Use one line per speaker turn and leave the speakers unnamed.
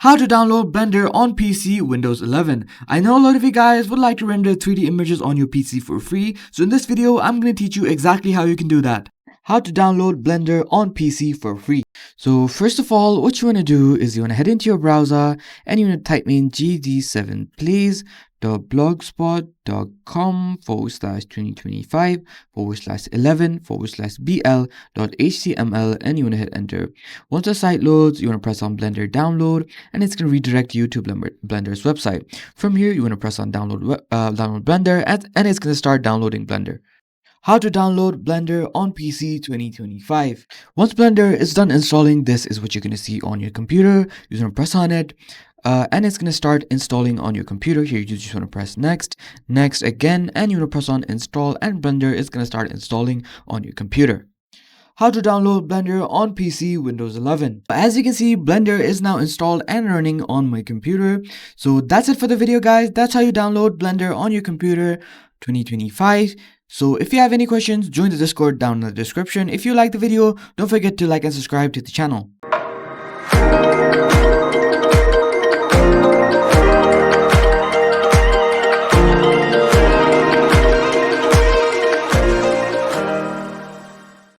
How to download Blender on PC Windows 11. I know a lot of you guys would like to render 3D images on your PC for free, so in this video I'm going to teach you exactly how you can do that. How to download Blender on PC for free. So first of all, what you want to do is you want to head into your browser and you want to type in gd7please.blogspot.com/2025/11/bl.html and you want to hit enter. Once the site loads, you want to press on Blender download and it's going to redirect you to Blender's website. From here, you want to press on download Blender and it's going to start downloading Blender. How to download Blender on PC 2025. Once Blender is done installing, this is what you're going to see on your computer. You're going to press on it and it's going to start installing on your computer. Here you just want to press next again, and you want to press on install and Blender is going to start installing on your computer. How to download Blender on PC Windows 11. As you can see, Blender is now installed and running on my computer. So that's it for the video, guys. That's how you download Blender on your computer 2025. So if you have any questions, join the Discord down in the description. If you like the video, don't forget to like and subscribe to the channel.